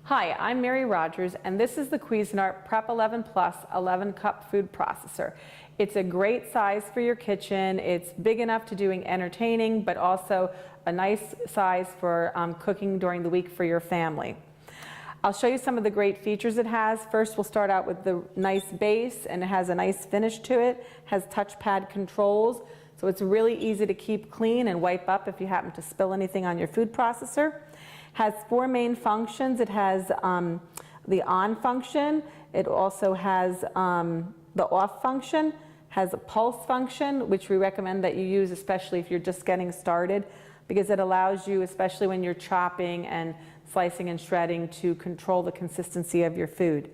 Hi, I'm Mary Rogers, and this is the Cuisinart Prep 11 Plus 11-cup food processor. It's a great size for your kitchen. It's big enough to doing entertaining, but also a nice size for cooking during the week for your family. I'll show you some of the great features it has. First, we'll start out with the nice base, and it has a nice finish to it. It has touchpad controls, so it's really easy to keep clean and wipe up if you happen to spill anything on your food processor. Has 4 main functions. It has the on function. It also has the off function, has a pulse function, which we recommend that you use, especially if you're just getting started, because it allows you, especially when you're chopping and slicing and shredding, to control the consistency of your food.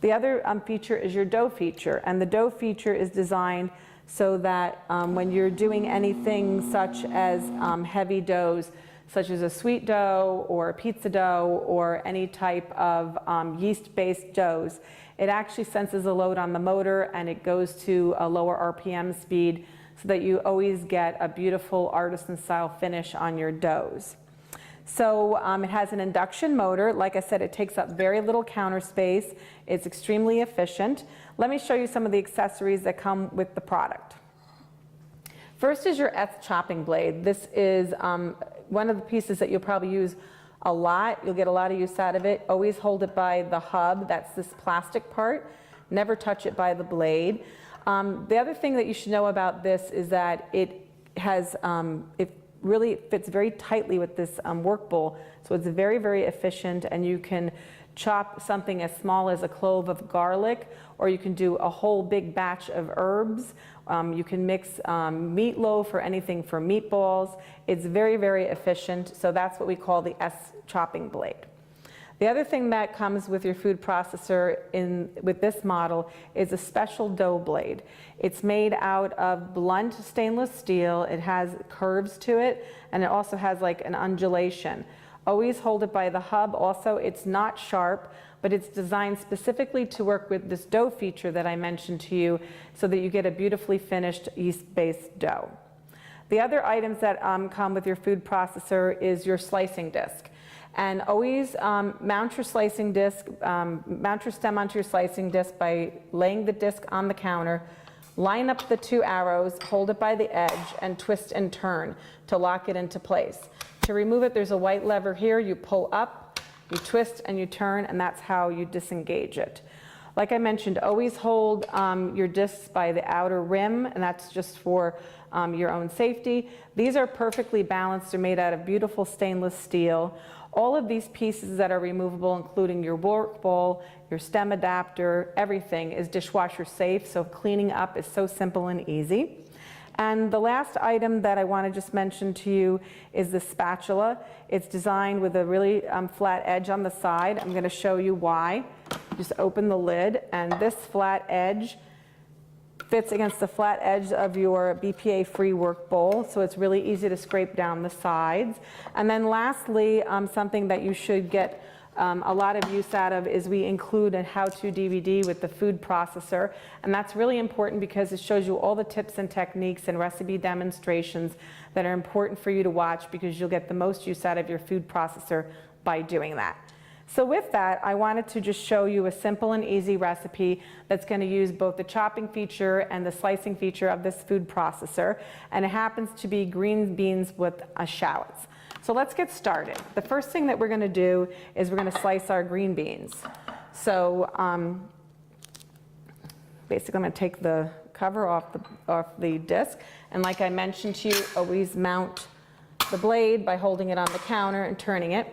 The other feature is your dough feature, and the dough feature is designed so that when you're doing anything such as heavy doughs, such as a sweet dough or a pizza dough or any type of yeast-based doughs, it actually senses a load on the motor and it goes to a lower RPM speed so that you always get a beautiful artisan-style finish on your doughs. So it has an induction motor. Like I said, it takes up very little counter space. It's extremely efficient. Let me show you some of the accessories that come with the product. First is your chopping blade. This is one of the pieces that you'll probably use a lot. You'll get a lot of use out of it. Always hold it by the hub. That's this plastic part. Never touch it by the blade. The other thing that you should know about this is that it has, it really fits very tightly with this work bowl. So it's very, very efficient, and you can chop something as small as a clove of garlic, or you can do a whole big batch of herbs. You can mix meatloaf or anything for meatballs. It's very, very efficient, so that's what we call the chopping blade. The other thing that comes with your food processor with this model is a special dough blade. It's made out of blunt stainless steel. It has curves to it, and it also has like an undulation. Always hold it by the hub. Also, it's not sharp, but it's designed specifically to work with this dough feature that I mentioned to you so that you get a beautifully finished yeast-based dough. The other items that come with your food processor is your slicing disc. And always mount your slicing disc, mount your stem onto your slicing disc by laying the disc on the counter. Line up the 2 arrows, hold it by the edge, and twist and turn to lock it into place. To remove it, there's a white lever here. You pull up, you twist, and you turn, and that's how you disengage it. Like I mentioned, always hold your discs by the outer rim, and that's just for your own safety. These are perfectly balanced. They're made out of beautiful stainless steel. All of these pieces that are removable, including your work bowl, your stem adapter, everything is dishwasher safe, so cleaning up is so simple and easy. And the last item that I want to just mention to you is the spatula. It's designed with a really flat edge on the side. I'm going to show you why. Just open the lid, and this flat edge fits against the flat edge of your BPA-free work bowl, so it's really easy to scrape down the sides. And then lastly, something that you should get a lot of use out of is we include a how-to DVD with the food processor, and that's really important because it shows you all the tips and techniques and recipe demonstrations that are important for you to watch, because you'll get the most use out of your food processor by doing that. So with that, I wanted to just show you a simple and easy recipe that's going to use both the chopping feature and the slicing feature of this food processor, and it happens to be green beans with shallots. So let's get started. The first thing that we're going to do is we're going to slice our green beans. So basically I'm going to take the cover off the disc, and like I mentioned to you, always mount the blade by holding it on the counter and turning it.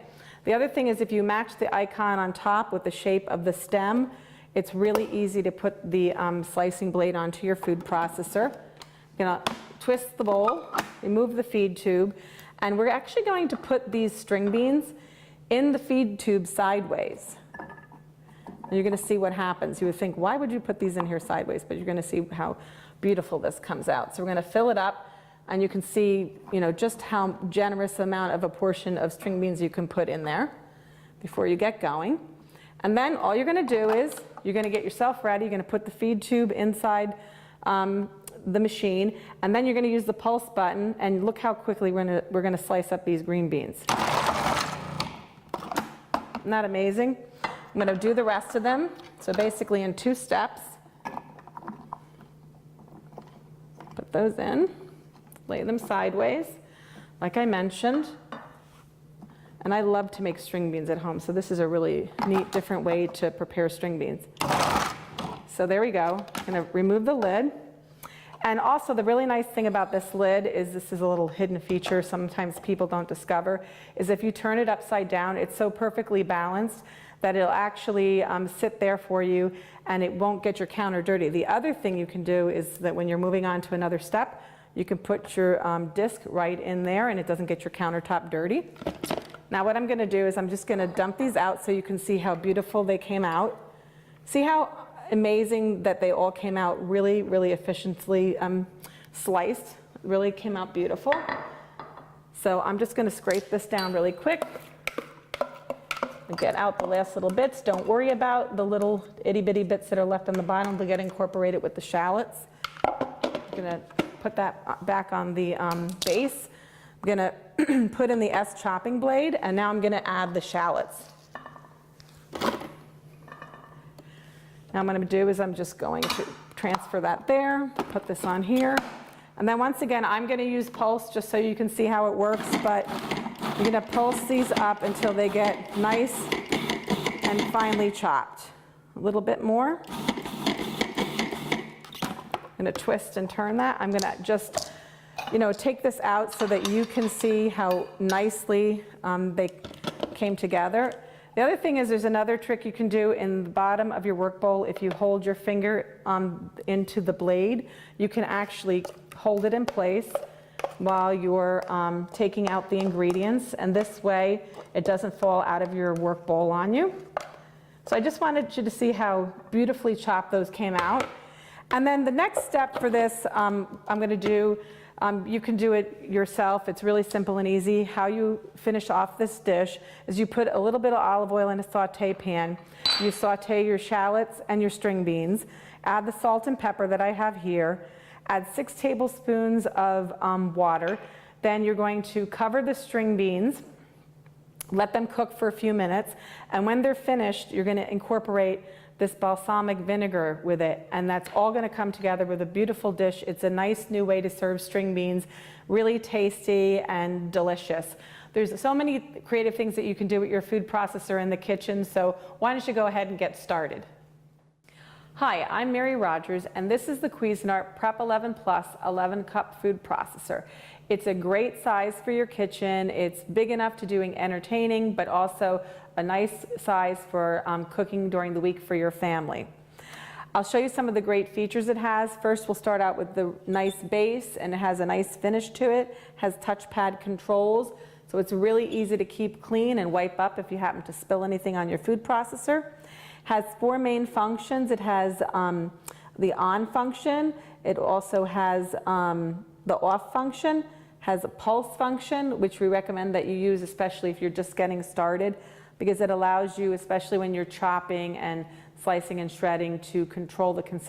The other thing is, if you match the icon on top with the shape of the stem, it's really easy to put the slicing blade onto your food processor. You're going to twist the bowl, remove the feed tube, and we're actually going to put these string beans in the feed tube sideways. And you're going to see what happens. You would think, why would you put these in here sideways? But you're going to see how beautiful this comes out. So we're going to fill it up, and you can see, just how generous amount of a portion of string beans you can put in there before you get going. And then all you're going to do is you're going to get yourself ready. You're going to put the feed tube inside the machine, and then you're going to use the pulse button, and look how quickly we're going to slice up these green beans. Isn't that amazing? I'm going to do the rest of them. So basically in 2 steps. Put those in, lay them sideways, like I mentioned. And I love to make string beans at home, so this is a really neat, different way to prepare string beans. So there we go. I'm going to remove the lid. And also the really nice thing about this lid is this is a little hidden feature sometimes people don't discover, is if you turn it upside down, it's so perfectly balanced that it'll actually sit there for you and it won't get your counter dirty. The other thing you can do is that when you're moving on to another step, you can put your disc right in there and it doesn't get your countertop dirty. Now what I'm going to do is I'm just going to dump these out so you can see how beautiful they came out. See how amazing that they all came out really, really efficiently sliced. Really came out beautiful. So I'm just going to scrape this down really quick and get out the last little bits. Don't worry about the little itty bitty bits that are left on the bottom. They'll get incorporated with the shallots. I'm going to put that back on the base. I'm going to put in the S chopping blade, and now I'm going to add the shallots. Now what I'm going to do is I'm just going to transfer that there, put this on here, and then once again I'm going to use pulse just so you can see how it works, but you're going to pulse these up until they get nice and finely chopped. A little bit more. I'm going to twist and turn that. I'm going to just take this out so that you can see how nicely they came together. The other thing is there's another trick you can do in the bottom of your work bowl. If you hold your finger into the blade, you can actually hold it in place while you're taking out the ingredients, and this way it doesn't fall out of your work bowl on you. So I just wanted you to see how beautifully chopped those came out. And then the next step for this I'm going to do, you can do it yourself. It's really simple and easy. How you finish off this dish is you put a little bit of olive oil in a saute pan. You saute your shallots and your string beans. Add the salt and pepper that I have here. Add 6 tablespoons of water. Then you're going to cover the string beans. Let them cook for a few minutes. And when they're finished, you're going to incorporate this balsamic vinegar with it, and that's all going to come together with a beautiful dish. It's a nice new way to serve string beans, really tasty and delicious. There's so many creative things that you can do with your food processor in the kitchen, so why don't you go ahead and get started. Hi, I'm Mary Rogers, and this is the Cuisinart Prep 11 Plus 11 cup food processor. It's a great size for your kitchen. It's big enough to doing entertaining, but also a nice size for cooking during the week for your family. I'll show you some of the great features it has. First, we'll start out with the nice base, and it has a nice finish to it. It has touchpad controls, so it's really easy to keep clean and wipe up if you happen to spill anything on your food processor. It has 4 main functions. It has the on function. It also has the off function, has a pulse function, which we recommend that you use especially if you're just getting started, because it allows you, especially when you're chopping and slicing and shredding, to control the consistency